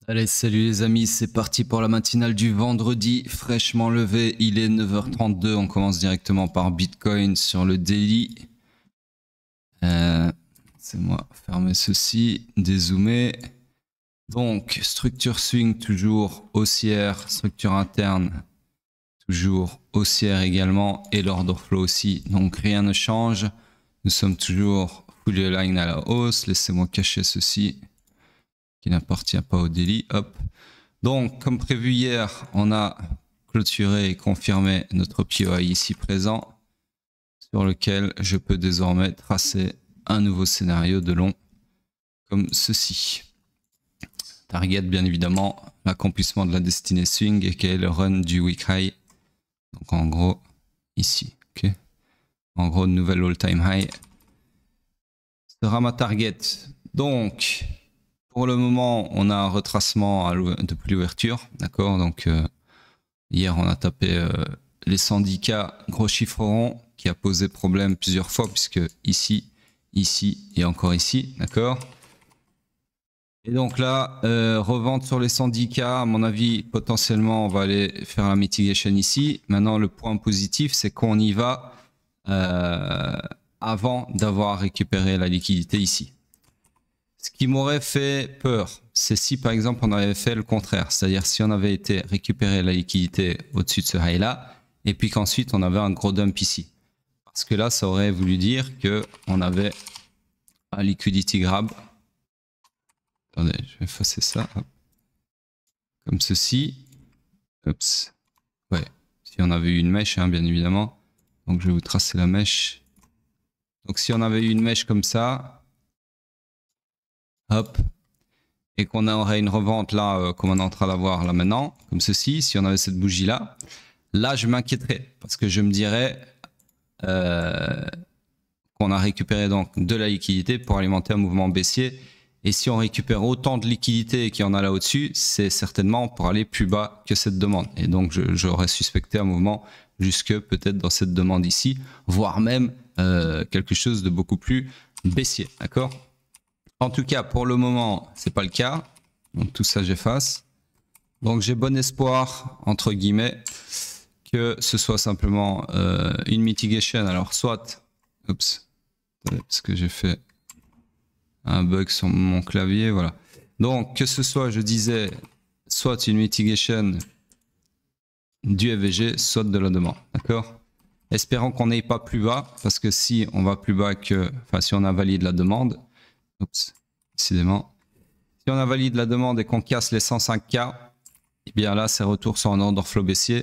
Allez, salut les amis, c'est parti pour la matinale du vendredi, fraîchement levé, il est 9h32, on commence directement par Bitcoin sur le daily. C'est moi, fermer ceci, dézoomer. Donc, structure swing toujours haussière, structure interne toujours haussière également, et l'order flow aussi, donc rien ne change. Nous sommes toujours fully aligned à la hausse, laissez-moi cacher ceci qui n'appartient pas au daily, hop. Donc, comme prévu hier, on a clôturé et confirmé notre POI ici présent, sur lequel je peux désormais tracer un nouveau scénario de long, comme ceci. Target, bien évidemment, l'accomplissement de la destinée swing et qui est le run du week high. Donc, en gros, ici, ok. En gros, nouvelle all-time high sera ma target. Donc, pour le moment, on a un retracement depuis l'ouverture, d'accord. Donc, hier, on a tapé les 110K gros chiffre rond qui a posé problème plusieurs fois puisque ici, ici et encore ici, d'accord. Et donc là, revente sur les 110K, à mon avis, potentiellement, on va aller faire la mitigation ici. Maintenant, le point positif, c'est qu'on y va avant d'avoir récupéré la liquidité ici. Ce qui m'aurait fait peur, c'est si par exemple on avait fait le contraire, c'est-à-dire si on avait été récupérer la liquidité au-dessus de ce high-là, et puis qu'ensuite on avait un gros dump ici. Parce que là, ça aurait voulu dire qu'on avait un liquidity grab. Attendez, je vais effacer ça. Hop. Comme ceci. Oups. Ouais, si on avait eu une mèche, hein, bien évidemment. Donc je vais vous tracer la mèche. Donc si on avait eu une mèche comme ça, hop, et qu'on aurait une revente là, comme on est en train d'avoir là maintenant, comme ceci, si on avait cette bougie là, là je m'inquiéterais parce que je me dirais qu'on a récupéré donc de la liquidité pour alimenter un mouvement baissier. Et si on récupère autant de liquidité qu'il y en a là au-dessus, c'est certainement pour aller plus bas que cette demande. Et donc j'aurais suspecté un mouvement jusque peut-être dans cette demande ici, voire même quelque chose de beaucoup plus baissier, d'accord? En tout cas, pour le moment, c'est pas le cas. Donc tout ça, j'efface. Donc j'ai bon espoir, entre guillemets, que ce soit simplement une mitigation. Alors soit, oups, parce que j'ai fait un bug sur mon clavier, voilà. Donc que ce soit, je disais, soit une mitigation du FVG, soit de la demande, d'accord? Espérons qu'on n'aille pas plus bas, parce que si on va plus bas que, enfin si on invalide la demande, oups, décidément. Si on invalide la demande et qu'on casse les 105K, et bien là, c'est retour sur un order flow baissier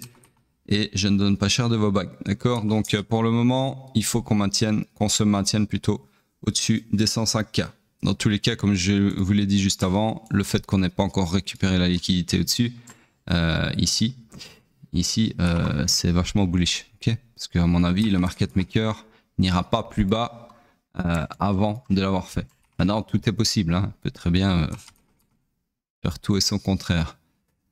et je ne donne pas cher de vos bagues. D'accord? Donc pour le moment, il faut qu'on se maintienne plutôt au-dessus des 105K. Dans tous les cas, comme je vous l'ai dit juste avant, le fait qu'on n'ait pas encore récupéré la liquidité au-dessus, ici, c'est vachement bullish. Okay? Parce qu'à mon avis, le market maker n'ira pas plus bas avant de l'avoir fait. Maintenant, tout est possible. Hein. On peut très bien faire tout et son contraire.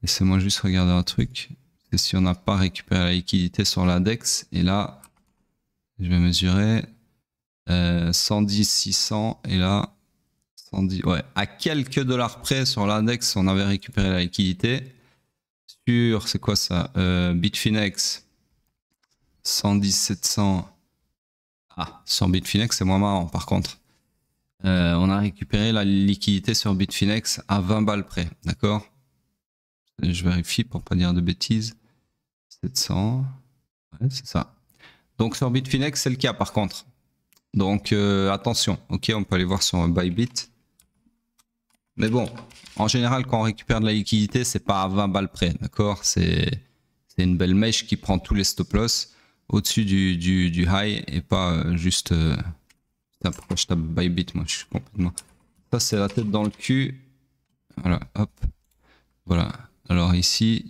Laissez-moi juste regarder un truc. Parce que si on n'a pas récupéré la liquidité sur l'index, et là, je vais mesurer 110, 600, et là, 110. Ouais, à quelques dollars près sur l'index, on avait récupéré la liquidité. Sur, c'est quoi ça Bitfinex, 110, 700. Ah, sur Bitfinex, c'est moins marrant par contre. On a récupéré la liquidité sur Bitfinex à 20 balles près, d'accord? Je vérifie pour pas dire de bêtises. 700, ouais, c'est ça. Donc sur Bitfinex, c'est le cas par contre. Donc attention, ok, on peut aller voir sur Bybit. Mais bon, en général, quand on récupère de la liquidité, c'est pas à 20 balles près, d'accord? C'est une belle mèche qui prend tous les stop loss au-dessus du high et pas juste... Pourquoi je tape Bybit, moi je suis complètement... Ça c'est la tête dans le cul. Voilà, hop. Voilà. Alors ici...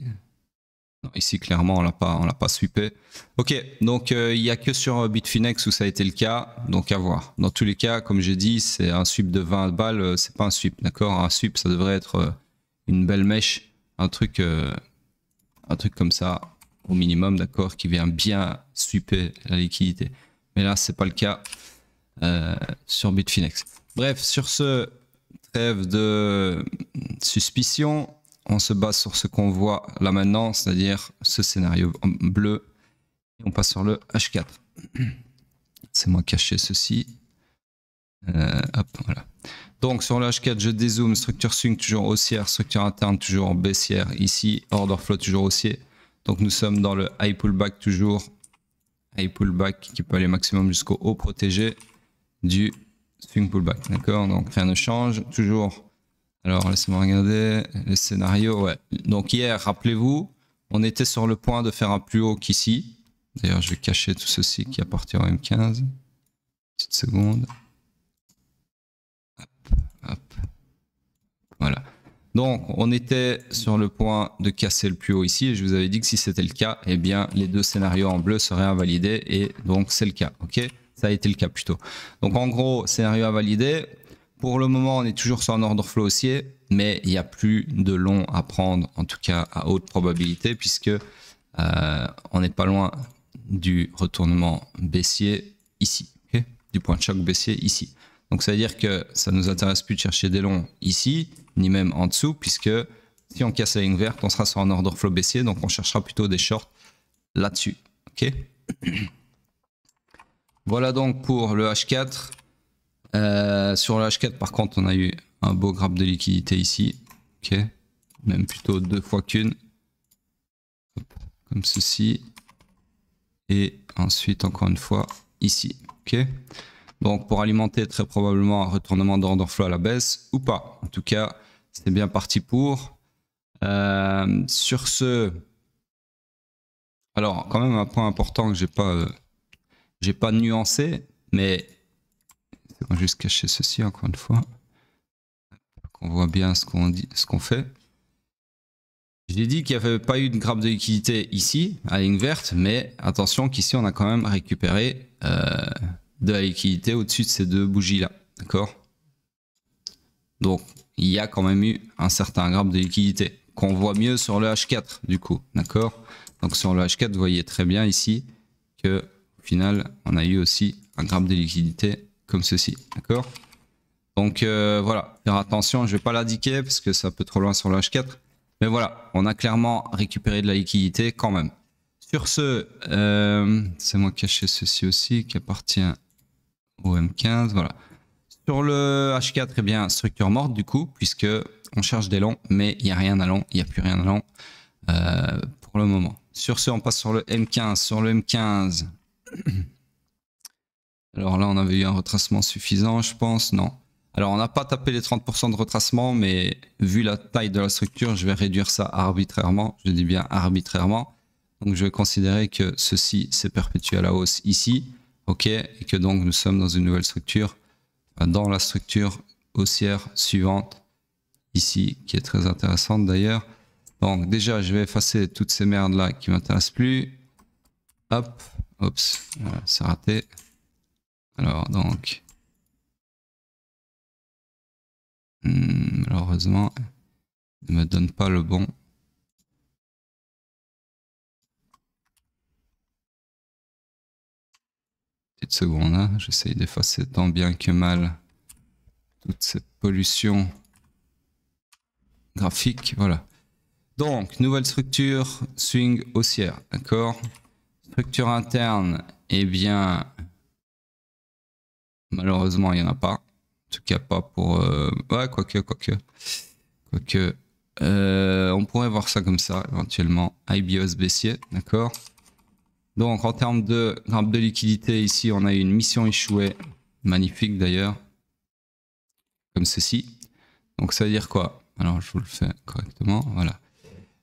Non, ici clairement on l'a pas sweepé. Ok, donc il n'y a que sur Bitfinex où ça a été le cas, donc à voir. Dans tous les cas, comme j'ai dit, c'est un sweep de 20 balles, c'est pas un sweep, d'accord? Un sweep ça devrait être une belle mèche, un truc comme ça, au minimum, d'accord, qui vient bien sweeper la liquidité. Mais là c'est pas le cas sur Bitfinex. Bref, sur ce, trêve de suspicion, on se base sur ce qu'on voit là maintenant, c'est-à-dire ce scénario en bleu. Et on passe sur le H4. C'est moi cacher ceci. Hop, voilà. Donc sur le H4, je dézoome, structure swing toujours haussière, structure interne toujours baissière ici, order flow toujours haussier. Donc nous sommes dans le high pullback toujours, high pullback qui peut aller maximum jusqu'au haut protégé du swing pullback, d'accord? Donc rien ne change, toujours. Alors laissez-moi regarder les scénarios, ouais. Donc hier, rappelez-vous, on était sur le point de faire un plus haut qu'ici. D'ailleurs, je vais cacher tout ceci qui appartient au M15. Petite seconde. Hop. Voilà. Donc, on était sur le point de casser le plus haut ici. Et je vous avais dit que si c'était le cas, eh bien, les deux scénarios en bleu seraient invalidés. Et donc, c'est le cas. OK? Ça a été le cas plutôt. Donc, en gros, scénario invalidé. Pour le moment, on est toujours sur un order flow haussier. Mais il n'y a plus de long à prendre, en tout cas à haute probabilité, puisque on n'est pas loin du retournement baissier ici. Okay? Du point de choc baissier ici. Donc ça veut dire que ça ne nous intéresse plus de chercher des longs ici, ni même en dessous, puisque si on casse la ligne verte, on sera sur un order flow baissier, donc on cherchera plutôt des shorts là-dessus. Ok. Voilà donc pour le H4. Sur le H4, par contre, on a eu un beau grappe de liquidité ici. Ok. Même plutôt deux fois qu'une. Comme ceci. Et ensuite, encore une fois, ici. Ok. Donc pour alimenter très probablement un retournement d'order flow à la baisse ou pas. En tout cas, c'est bien parti pour. Sur ce, alors quand même un point important que j'ai pas nuancé, mais on va juste cacher ceci encore une fois, qu'on voit bien ce qu'on dit, ce qu'on fait. J'ai dit qu'il n'y avait pas eu de grappe de liquidité ici à ligne verte, mais attention qu'ici on a quand même récupéré de la liquidité au-dessus de ces deux bougies là, d'accord? Donc il y a quand même eu un certain grappe de liquidité qu'on voit mieux sur le H4 du coup, d'accord? Donc sur le H4 vous voyez très bien ici que au final on a eu aussi un grappe de liquidité comme ceci, d'accord? Donc voilà, faire attention, je vais pas l'indiquer parce que c'est un peu trop loin sur le H4, mais voilà, on a clairement récupéré de la liquidité quand même. Sur ce, c'est moi qui ai caché ceci aussi qui appartient au M15, voilà. Sur le H4, eh bien, structure morte du coup, puisque on cherche des longs, mais il n'y a rien à long, il n'y a plus rien à long pour le moment. Sur ce, on passe sur le M15. Sur le M15, alors là, on avait eu un retracement suffisant, je pense, non. Alors, on n'a pas tapé les 30% de retracement, mais vu la taille de la structure, je vais réduire ça arbitrairement. Je dis bien arbitrairement. Donc, je vais considérer que ceci s'est perpétué à la hausse ici. OK, et que donc nous sommes dans une nouvelle structure, dans la structure haussière suivante, ici, qui est très intéressante d'ailleurs. Donc déjà, je vais effacer toutes ces merdes là qui m'intéressent plus. Hop, oups, voilà, c'est raté. Alors donc, malheureusement, il ne me donne pas le bon. Petite seconde, hein. J'essaye d'effacer tant bien que mal toute cette pollution graphique. Voilà. Donc, nouvelle structure, swing haussière, d'accord? Structure interne, eh bien, malheureusement, il n'y en a pas. En tout cas, pas pour... ouais, quoique. On pourrait voir ça comme ça, éventuellement. IBOS baissier, d'accord? Donc, en termes de grappe de liquidité, ici, on a eu une mission échouée. Magnifique, d'ailleurs. Comme ceci. Donc, ça veut dire quoi? Alors, je vous le fais correctement. Voilà.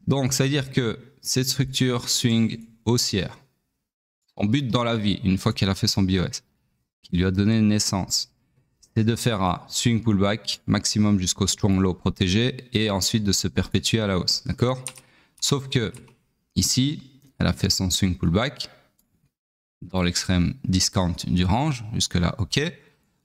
Donc, ça veut dire que cette structure swing haussière, son but dans la vie, une fois qu'elle a fait son BOS, qui lui a donné naissance, c'est de faire un swing pullback maximum jusqu'au strong low protégé et ensuite de se perpétuer à la hausse. D'accord? Sauf que ici, elle a fait son swing pullback dans l'extrême discount du range. Jusque-là, OK.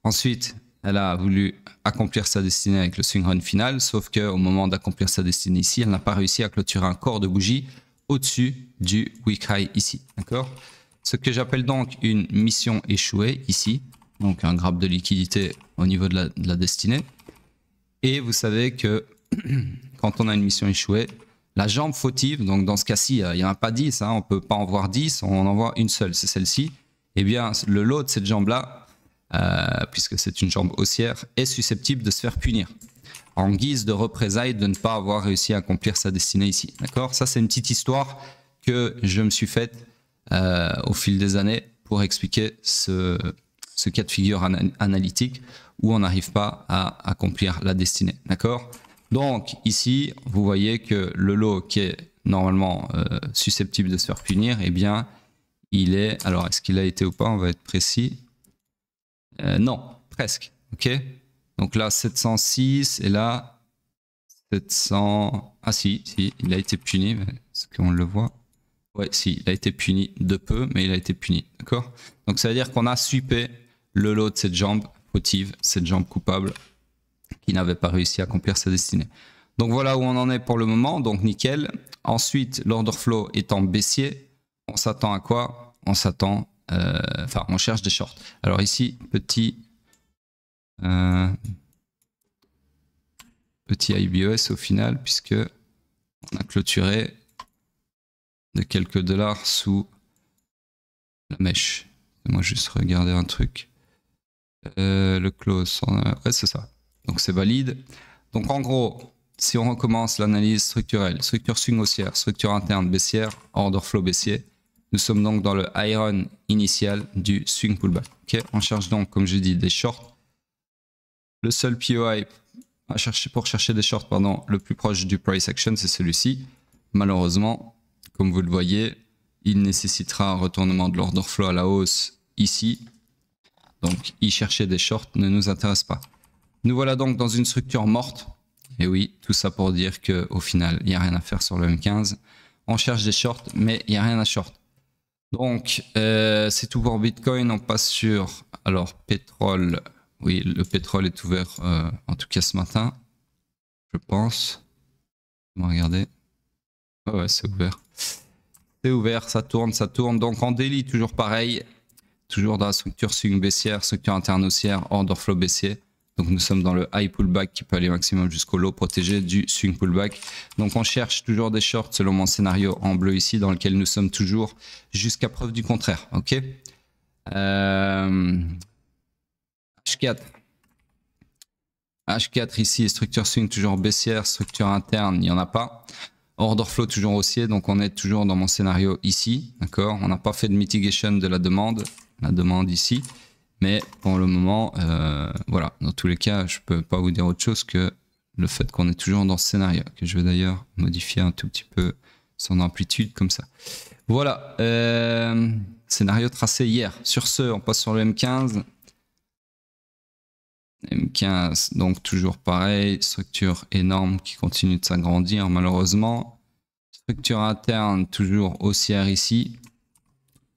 Ensuite, elle a voulu accomplir sa destinée avec le swing run final, sauf qu'au moment d'accomplir sa destinée ici, elle n'a pas réussi à clôturer un corps de bougie au-dessus du week high ici. D'accord? Ce que j'appelle donc une mission échouée ici, donc un grappe de liquidité au niveau de la destinée. Et vous savez que quand on a une mission échouée, la jambe fautive, donc dans ce cas-ci, il n'y en a pas 10, hein, on ne peut pas en voir 10, on en voit une seule, c'est celle-ci. Eh bien, le lot de cette jambe-là, puisque c'est une jambe haussière, est susceptible de se faire punir en guise de représailles de ne pas avoir réussi à accomplir sa destinée ici. D'accord? Ça, c'est une petite histoire que je me suis faite au fil des années pour expliquer ce cas de figure analytique où on n'arrive pas à accomplir la destinée. D'accord? Donc ici, vous voyez que le lot qui est normalement susceptible de se faire punir, eh bien, il est... Alors, est-ce qu'il a été ou pas? On va être précis. Non, presque. Ok? Donc là, 706 et là, 700... Ah si, il a été puni. Est-ce qu'on le voit? Ouais, si, il a été puni de peu, mais il a été puni. D'accord? Donc ça veut dire qu'on a sweepé le lot de cette jambe fautive, cette jambe coupable, qui n'avait pas réussi à accomplir sa destinée. Donc voilà où on en est pour le moment, donc nickel. Ensuite, l'order flow étant baissier, on s'attend à quoi? On s'attend, enfin on cherche des shorts. Alors ici, petit IBOS au final, puisque on a clôturé de quelques dollars sous la mèche. Moi juste regarder un truc. Le close, ouais c'est ça. Donc c'est valide. Donc en gros, si on recommence l'analyse structurelle, structure swing haussière, structure interne baissière, order flow baissier, nous sommes donc dans le high run initial du swing pullback. Okay, on cherche donc, comme j'ai dit, des shorts. Le seul POI pour chercher des shorts, pardon, le plus proche du price action, c'est celui-ci. Malheureusement, comme vous le voyez, il nécessitera un retournement de l'order flow à la hausse ici. Donc, y chercher des shorts ne nous intéresse pas. Nous voilà donc dans une structure morte. Et oui, tout ça pour dire qu'au final, il n'y a rien à faire sur le M15. On cherche des shorts, mais il n'y a rien à short. Donc, c'est tout pour Bitcoin. On passe sur, alors, pétrole. Oui, le pétrole est ouvert, en tout cas ce matin, je pense. On va regarder. Oh ouais, c'est ouvert. C'est ouvert, ça tourne, ça tourne. Donc en daily, toujours pareil. Toujours dans la structure swing baissière, structure interne haussière, order flow baissier. Donc nous sommes dans le high pullback qui peut aller maximum jusqu'au low protégé du swing pullback. Donc on cherche toujours des shorts selon mon scénario en bleu ici, dans lequel nous sommes toujours jusqu'à preuve du contraire. Ok. H4. H4 ici, structure swing toujours baissière, structure interne, il n'y en a pas. Order flow toujours haussier, donc on est toujours dans mon scénario ici, d'accord. On n'a pas fait de mitigation de la demande ici, mais pour le moment, voilà, dans tous les cas, je peux pas vous dire autre chose que le fait qu'on est toujours dans ce scénario, que je vais d'ailleurs modifier un tout petit peu son amplitude comme ça. Voilà, scénario tracé hier. Sur ce, on passe sur le M15. M15, donc toujours pareil, structure énorme qui continue de s'agrandir malheureusement. Structure interne toujours haussière ici.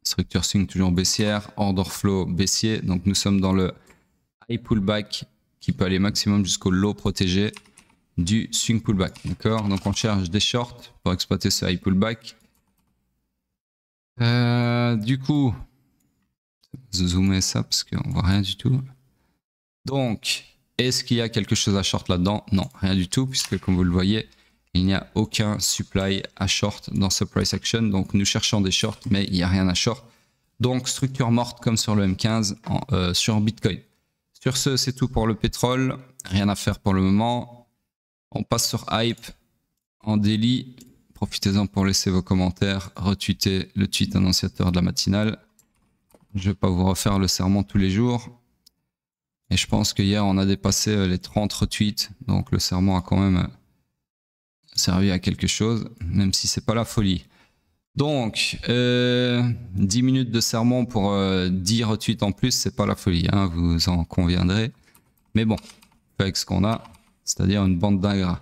Structure swing toujours baissière, order flow baissier. Donc nous sommes dans le high pullback qui peut aller maximum jusqu'au low protégé du swing pullback. D'accord? Donc on cherche des shorts pour exploiter ce high pullback. Du coup, je vais zoomer ça parce qu'on voit rien du tout. Donc, est-ce qu'il y a quelque chose à short là-dedans? Non, rien du tout, puisque comme vous le voyez, il n'y a aucun supply à short dans ce price action. Donc, nous cherchons des shorts, mais il n'y a rien à short. Donc, structure morte comme sur le M15 sur Bitcoin. Sur ce, c'est tout pour le pétrole. Rien à faire pour le moment. On passe sur Hype en daily. Profitez-en pour laisser vos commentaires, retweeter le tweet annonciateur de la matinale. Je ne vais pas vous refaire le sermon tous les jours. Et je pense qu'hier, on a dépassé les 30 retweets. Donc le sermon a quand même servi à quelque chose, même si c'est pas la folie. Donc, 10 minutes de sermon pour 10 retweets en plus, c'est pas la folie, hein, vous en conviendrez. Mais bon, avec ce qu'on a, c'est-à-dire une bande d'ingrats.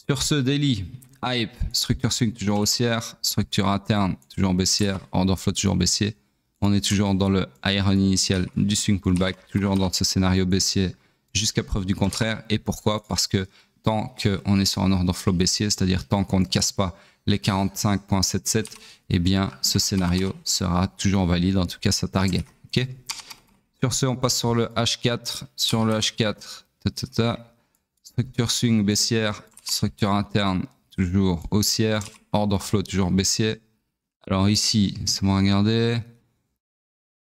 Sur ce daily, Hype, structure swing toujours haussière, structure interne toujours baissière, order flow toujours baissier. On est toujours dans le high run initial du swing pullback, toujours dans ce scénario baissier jusqu'à preuve du contraire. Et pourquoi? Parce que tant qu'on est sur un order flow baissier, c'est-à-dire tant qu'on ne casse pas les 45.77, eh bien ce scénario sera toujours valide, en tout cas sa target. Okay, sur ce, on passe sur le H4. Sur le H4, Structure swing baissière, structure interne toujours haussière, order flow toujours baissier. Alors ici, c'est bon à regarder.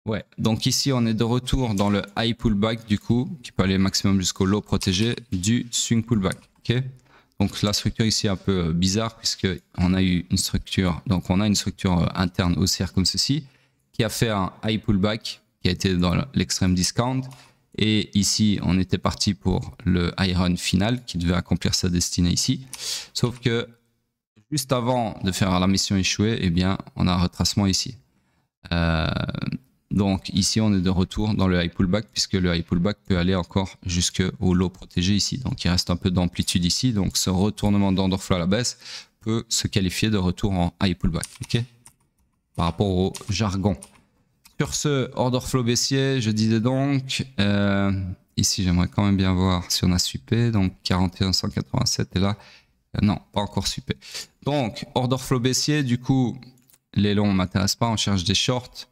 Ouais, donc ici on est de retour dans le high pullback du coup, qui peut aller maximum jusqu'au low protégé du swing pullback. Ok. Donc la structure ici est un peu bizarre puisque on a eu une structure, donc on a une structure interne haussière comme ceci, qui a fait un high pullback, qui a été dans l'extrême discount. Et ici, on était parti pour le high run final qui devait accomplir sa destinée ici. Sauf que juste avant de faire la mission échouée, eh bien, on a un retracement ici. Donc ici, on est de retour dans le high pullback puisque le high pullback peut aller encore jusqu'au low protégé ici. Donc il reste un peu d'amplitude ici. Donc ce retournement d'order flow à la baisse peut se qualifier de retour en high pullback. Ok, par rapport au jargon. Sur ce order flow baissier, je disais donc, ici j'aimerais quand même bien voir si on a supé, donc 41,187 et là, non, pas encore supé. Donc order flow baissier, du coup, les longs ne m'intéressent pas, on cherche des shorts.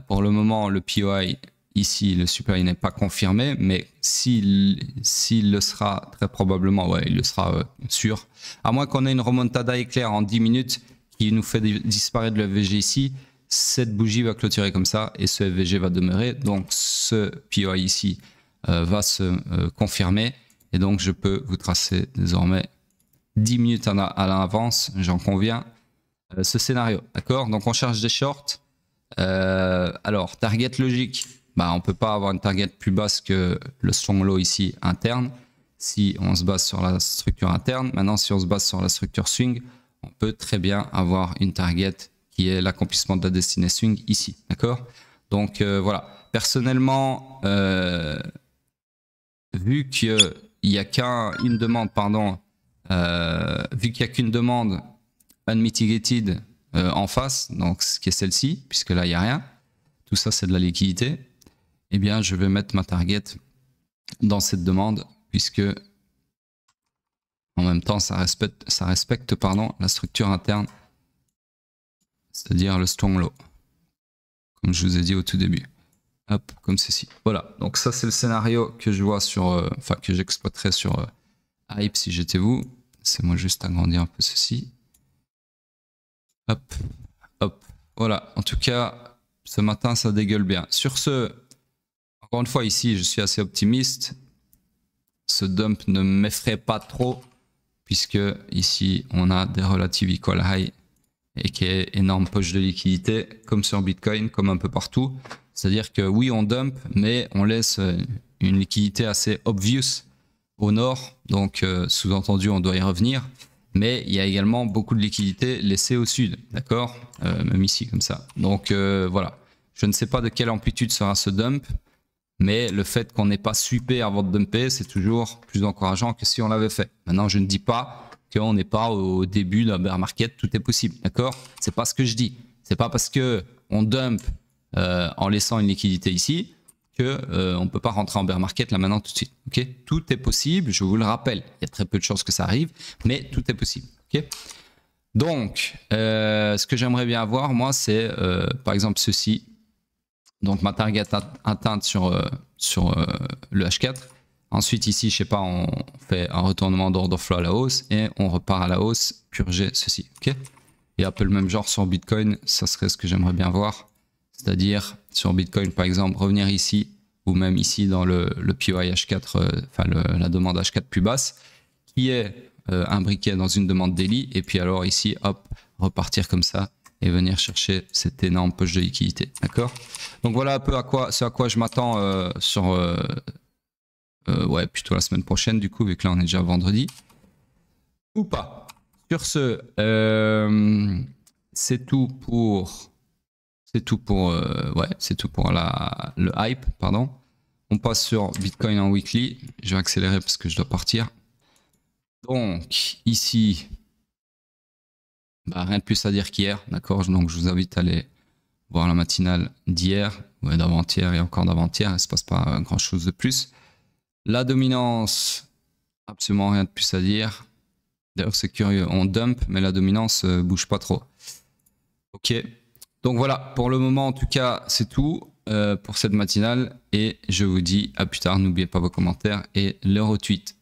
Pour le moment, le POI, ici, le super, il n'est pas confirmé, mais s'il le sera, très probablement, ouais, il le sera sûr. À moins qu'on ait une remontada éclair en 10 minutes qui nous fait disparaître le FVG ici, cette bougie va clôturer comme ça et ce FVG va demeurer. Donc ce POI ici va se confirmer et donc je peux vous tracer désormais 10 minutes à l'avance, j'en conviens, ce scénario. D'accord? Donc on cherche des shorts. Alors target logique, bah, on peut pas avoir une target plus basse que le strong low ici interne si on se base sur la structure interne. Maintenant si on se base sur la structure swing, on peut très bien avoir une target qui est l'accomplissement de la destinée swing ici, d'accord? Donc voilà, personnellement, vu qu'il n'y a qu'une demande, pardon, vu qu'il n'y a qu'une demande unmitigated en face, donc ce qui est celle-ci, puisque là il n'y a rien, tout ça c'est de la liquidité, eh bien je vais mettre ma target dans cette demande, puisque en même temps ça respecte pardon, la structure interne, c'est-à-dire le strong low, comme je vous ai dit au tout début. Hop, comme ceci. Voilà, donc ça c'est le scénario que je vois sur, enfin que j'exploiterais sur Hype si j'étais vous. C'est moi juste agrandir un peu ceci. Hop, hop, voilà. En tout cas, ce matin ça dégueule bien. Sur ce, encore une fois ici, je suis assez optimiste. Ce dump ne m'effraie pas trop, puisque ici on a des relative equal high et qui est énorme poche de liquidité, comme sur Bitcoin, comme un peu partout. C'est-à-dire que oui, on dump, mais on laisse une liquidité assez obvious au nord. Donc, sous-entendu, on doit y revenir. Mais il y a également beaucoup de liquidité laissée au sud, d'accord, même ici, comme ça. Donc, voilà. Je ne sais pas de quelle amplitude sera ce dump, mais le fait qu'on n'ait pas sweepé avant de dumper, c'est toujours plus encourageant que si on l'avait fait. Maintenant, je ne dis pas qu'on n'est pas au début d'un bear market, tout est possible, d'accord? C'est pas ce que je dis. C'est pas parce que on dump en laissant une liquidité ici que on peut pas rentrer en bear market là maintenant tout de suite, ok? Tout est possible, je vous le rappelle. Il y a très peu de chances que ça arrive, mais tout est possible, ok? Donc, ce que j'aimerais bien avoir, moi, c'est par exemple ceci. Donc ma target atteinte sur le H4. Ensuite ici, je sais pas, on fait un retournement d'order flow à la hausse et on repart à la hausse, purger ceci, ok? Et un peu le même genre sur Bitcoin, ça serait ce que j'aimerais bien voir. C'est-à-dire sur Bitcoin par exemple, revenir ici ou même ici dans le POI H4, enfin la demande H4 plus basse, qui est imbriquée dans une demande daily, et puis alors ici, hop, repartir comme ça et venir chercher cette énorme poche de liquidité, d'accord? Donc voilà un peu ce à quoi je m'attends sur ouais, plutôt la semaine prochaine du coup, vu que là on est déjà vendredi ou pas. Sur ce, c'est tout pour ouais, c'est tout pour le hype, pardon. On passe sur Bitcoin en weekly. Je vais accélérer parce que je dois partir. Donc ici, bah, rien de plus à dire qu'hier, d'accord? Donc je vous invite à aller voir la matinale d'hier, ouais, d'avant-hier et encore d'avant-hier. Il ne se passe pas grand chose de plus. La dominance, absolument rien de plus à dire. D'ailleurs c'est curieux, on dump mais la dominance bouge pas trop. Ok, donc voilà, pour le moment en tout cas c'est tout pour cette matinale et je vous dis à plus tard. N'oubliez pas vos commentaires et le retweet.